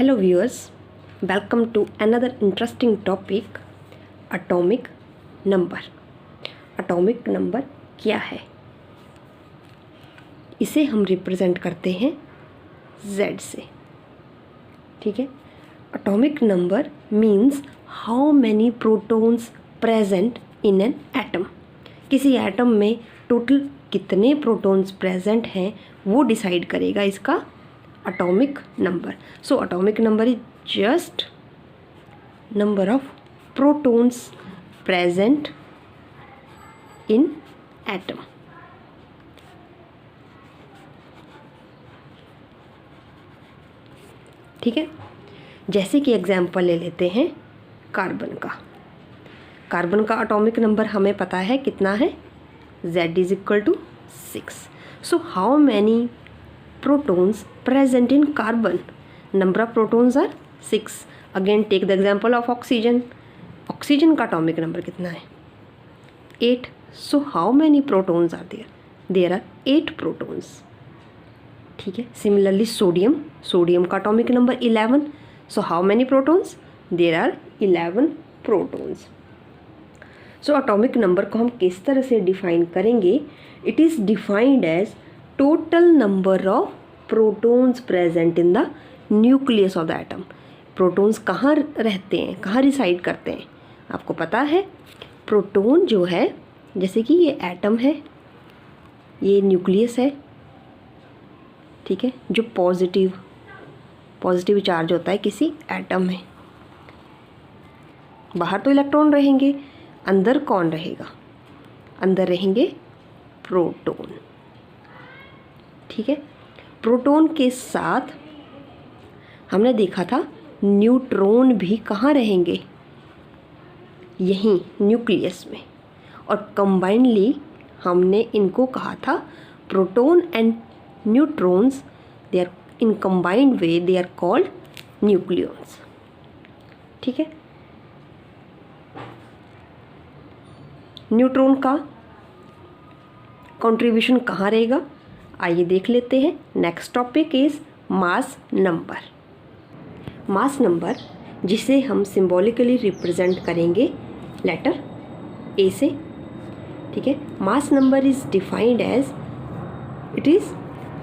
Hello viewers, welcome to another interesting topic, atomic number. Atomic number क्या है? इसे हम रिप्रेजेंट करते हैं Z से, ठीक है। Atomic number means how many protons present in an atom. किसी एटम में टोटल कितने प्रोटॉन्स प्रेजेंट हैं वो डिसाइड करेगा इसका atomic number. So atomic number is just number of protons present in atom. ठीक है, जैसे कि एग्जाम्पल ले लेते हैं कार्बन का। कार्बन का एटॉमिक नंबर हमें पता है कितना है, Z is equal to 6. So how many protons present in carbon? Number of protons are 6. Again take the example of oxygen. Oxygen का atomic number कितना है, 8. So how many protons are there? There are 8 protons. ठीक है। Similarly sodium का atomic number 11. So how many protons? There are 11 protons. So atomic number को हम किस तरह से डिफाइन करेंगे? It is defined as total number of protons present in the nucleus of the atom. Protons कहाँ रहते हैं, कहाँ रिसाइड करते हैं, आपको पता है। प्रोटॉन जो है, जैसे कि ये एटम है, ये न्यूक्लियस है, ठीक है, जो पॉजिटिव चार्ज होता है किसी एटम में। बाहर तो इलेक्ट्रॉन रहेंगे, अंदर कौन रहेगा? अंदर रहेंगे प्रोटॉन, ठीक है। प्रोटॉन के साथ हमने देखा था न्यूट्रॉन भी कहाँ रहेंगे, यहीं न्यूक्लियस में। और कंबाइनली हमने इनको कहा था proton and neutrons, they are in combined way they are called nucleons, ठीक है। न्यूट्रॉन का कंट्रीब्यूशन कहाँ रहेगा, आइए देख लेते हैं। Next topic is mass number. Mass number जिसे हम सिंबॉलिकली रिप्रेजेंट करेंगे लेटर ए से, ठीक है। Mass number is defined as it is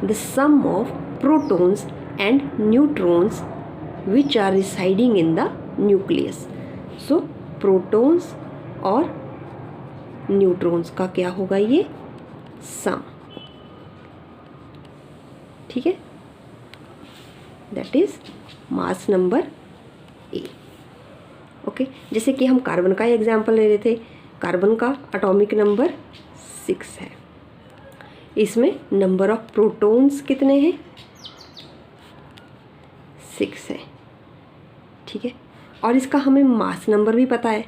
the sum of protons and neutrons which are residing in the nucleus. So protons और neutrons का क्या होगा, ये सम, ठीक है। That is mass number A, okay. जैसे कि हम कार्बन का एग्जाम्पल ले रहे थे, कार्बन का एटॉमिक नंबर 6 है। इसमें नंबर ऑफ प्रोटॉन्स कितने हैं, 6 है, ठीक है। और इसका हमें मास नंबर भी पता है,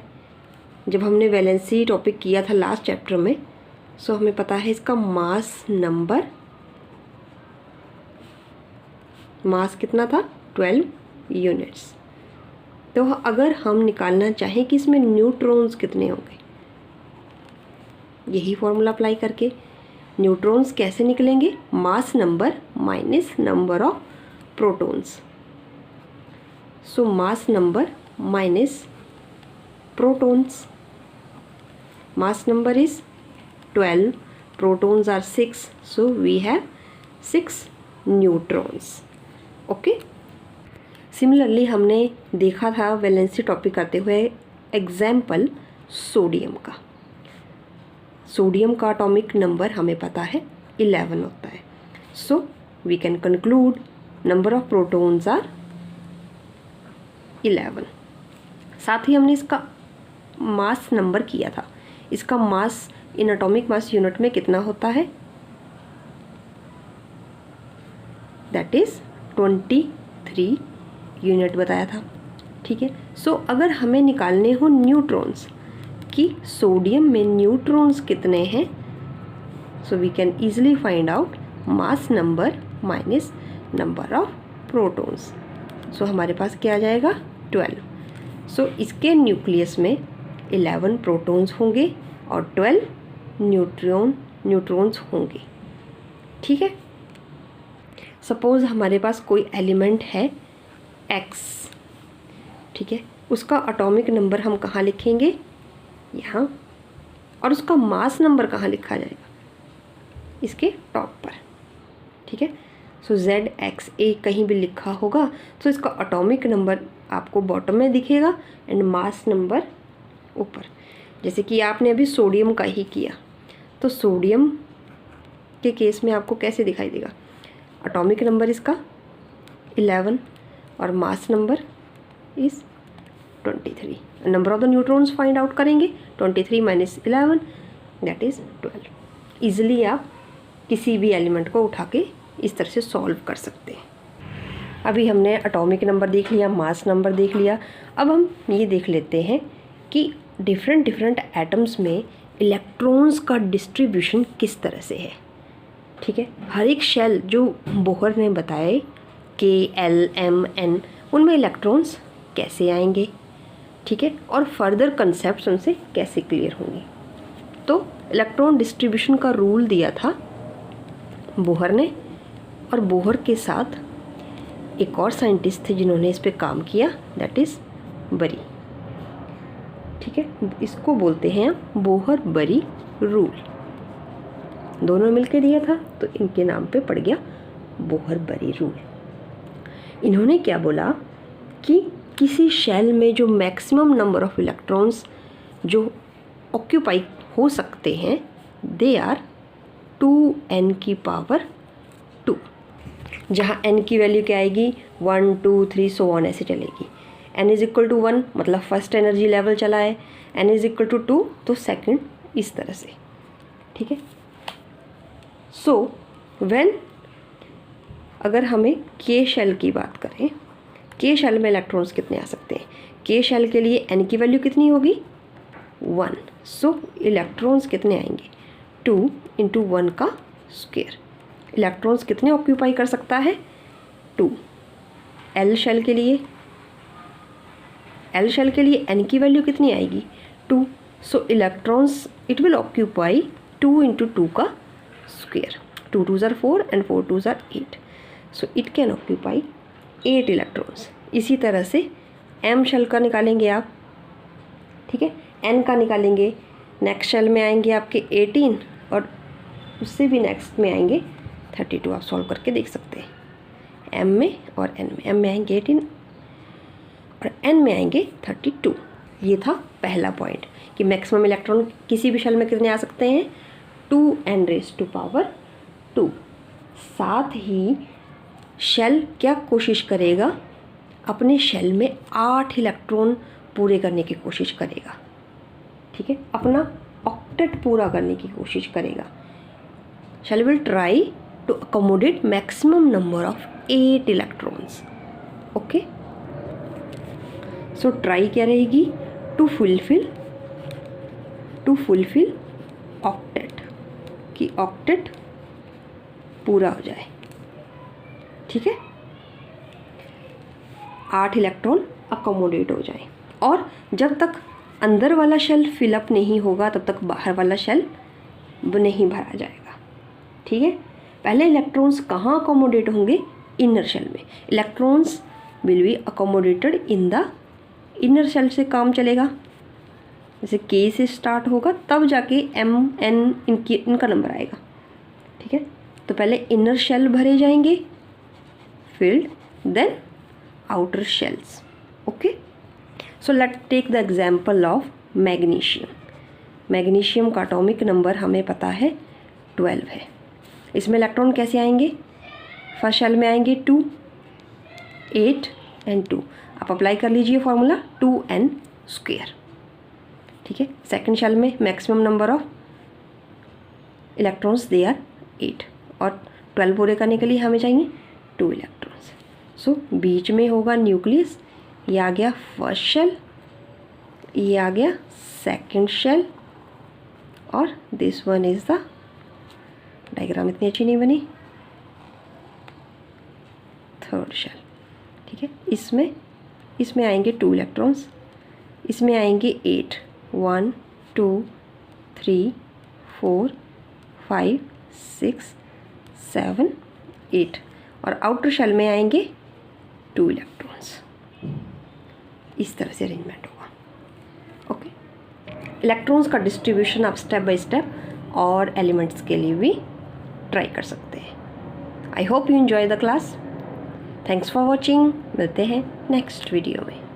जब हमने वैलेंसी टॉपिक किया था लास्ट चैप्टर में। सो हमें पता है इसका मास नंबर, मास कितना था, 12 यूनिट्स। तो अगर हम निकालना चाहें कि इसमें न्यूट्रॉन्स कितने होंगे, यही फॉर्मूला अप्लाई करके न्यूट्रॉन्स कैसे निकलेंगे, मास number minus number of protons. So mass number minus protons, mass number is 12, protons are 6, so we have 6 neutrons, okay। Similarly हमने देखा था वैलेंसी टॉपिक करते हुए एग्जाम्पल सोडियम का। सोडियम का एटॉमिक नंबर हमें पता है 11 होता है। So we can conclude number of protons are 11। साथ ही हमने इसका मास नंबर किया था, इसका मास इन एटॉमिक मास यूनिट में कितना होता है, दैट इज 23 यूनिट बताया था, ठीक है। सो अगर हमें निकालने हो न्यूट्रॉन्स कि सोडियम में न्यूट्रॉन्स कितने हैं, so we can easily find out mass number minus number of protons. So हमारे पास क्या आ जाएगा, 12। सो इसके न्यूक्लियस में 11 प्रोटॉन्स होंगे और 12 न्यूट्रॉन्स होंगे, ठीक है। सपोज़ हमारे पास कोई एलिमेंट है एक्स, ठीक है, उसका एटॉमिक नंबर हम कहाँ लिखेंगे, यहाँ, और उसका मास नंबर कहाँ लिखा जाएगा, इसके टॉप पर, ठीक है। सो ZXA कहीं भी लिखा होगा तो इसका एटॉमिक नंबर आपको बॉटम में दिखेगा एंड मास नंबर ऊपर। जैसे कि आपने अभी सोडियम का ही किया, तो सोडियम के केस में आपको कैसे दिखाई देगा, एटॉमिक नंबर इसका 11 और mass number is 23। Number of the neutrons find out करेंगे, 23 माइनस 11 दैट इज़ 12। ईजिली आप किसी भी एलिमेंट को उठा के इस तरह से सॉल्व कर सकते हैं। अभी हमने एटॉमिक नंबर देख लिया, मास नंबर देख लिया। अब हम ये देख लेते हैं कि डिफरेंट एटम्स में इलेक्ट्रॉन्स का डिस्ट्रीब्यूशन किस तरह से है, ठीक है। हर एक शेल जो बोहर ने बताए K, L, M, N, उनमें इलेक्ट्रॉन्स कैसे आएंगे, ठीक है, और फर्दर कंसेप्ट्स उनसे कैसे क्लियर होंगे। तो इलेक्ट्रॉन डिस्ट्रीब्यूशन का रूल दिया था बोहर ने, और बोहर के साथ एक और साइंटिस्ट थे जिन्होंने इस पे काम किया, दैट इज़ बरी, ठीक है। इसको बोलते हैं बोहर बरी रूल। दोनों मिलके दिया था तो इनके नाम पे पड़ गया बोहर बरी रूल। इन्होंने क्या बोला कि किसी शेल में जो मैक्सिमम नंबर ऑफ इलेक्ट्रॉन्स जो ऑक्यूपाई हो सकते हैं दे आर 2n की पावर 2, जहाँ n की वैल्यू क्या आएगी 1 2 3 सो ऑन ऐसे चलेगी। n इज इक्वल टू 1 मतलब फर्स्ट एनर्जी लेवल चला है, n इज इक्वल टू 2 तो सेकंड, इस तरह से, ठीक है। सो व्हेन अगर हमें K शेल की बात करें, K शेल में इलेक्ट्रॉन्स कितने आ सकते हैं, K शेल के लिए n की वैल्यू कितनी होगी 1, सो इलेक्ट्रॉन्स कितने आएंगे 2 इंटू 1 का स्क्वायर। इलेक्ट्रॉन्स कितने ऑक्यूपाई कर सकता है 2। L शेल के लिए n की वैल्यू कितनी आएगी 2, सो electrons it will occupy 2 into 2 का square. 2 2s are 4 and 4 2s are 8, so it can occupy 8 electrons. इसी तरह से M शेल का निकालेंगे आप, ठीक है, N का निकालेंगे, नेक्स्ट शेल में आएंगे आपके 18 और उससे भी नेक्स्ट में आएंगे 32। आप सॉल्व करके देख सकते हैं M में और N में। M में आएंगे 18 और N में आएंगे 32। ये था पहला पॉइंट कि मैक्सिमम इलेक्ट्रॉन किसी भी शेल में कितने आ सकते हैं 2n रेज़ टू पावर 2। साथ ही शेल क्या कोशिश करेगा, अपने शेल में 8 इलेक्ट्रॉन पूरे करने की कोशिश करेगा, ठीक है, अपना ऑक्टेट पूरा करने की कोशिश करेगा। Shell will try to accommodate maximum number of 8 electrons, okay. So try क्या रहेगी टू फुलफिल ऑक्टेट, कि ऑक्टेट पूरा हो जाए, ठीक है, 8 इलेक्ट्रॉन अकोमोडेट हो जाए। और जब तक अंदर वाला शेल फिलअप नहीं होगा तब तक बाहर वाला शेल नहीं भरा जाएगा, ठीक है। पहले इलेक्ट्रॉन्स कहाँ अकोमोडेट होंगे, इनर शेल में। Electrons will be accommodated in the inner shell से काम चलेगा। जैसे K से स्टार्ट होगा तब जाके M N इनका नंबर आएगा, ठीक है। तो पहले इनर शेल भरे जाएंगे, filled, then outer shells, okay. So let take the example of magnesium. Magnesium का एटॉमिक नंबर हमें पता है 12 है। इसमें इलेक्ट्रॉन कैसे आएंगे, फर्स्ट शेल में आएंगे 2, 8 एंड 2। आप अप्लाई कर लीजिए फॉर्मूला 2n स्क्वायर, ठीक है। सेकंड शेल में maximum number of electrons they are 8 और 12 पूरे करने के लिए हमें चाहिए 2 इलेक्ट्रॉन्स। सो बीच में होगा न्यूक्लियस, ये आ गया फर्स्ट शेल, ये आ गया सेकंड शेल, और this one is the, diagram इतनी अच्छी नहीं बनी, थर्ड शेल, ठीक है। इसमें आएंगे 2 इलेक्ट्रॉन्स, इसमें आएंगे 8, 1 2 3 4 5 6 7 8, और आउटर शेल में आएंगे 2 इलेक्ट्रॉन्स। इस तरह से अरेंजमेंट होगा। ओके, इलेक्ट्रॉन्स का डिस्ट्रीब्यूशन आप स्टेप बाय स्टेप और एलिमेंट्स के लिए भी ट्राई कर सकते हैं। I hope you enjoy the class. Thanks for watching. मिलते हैं नेक्स्ट वीडियो में।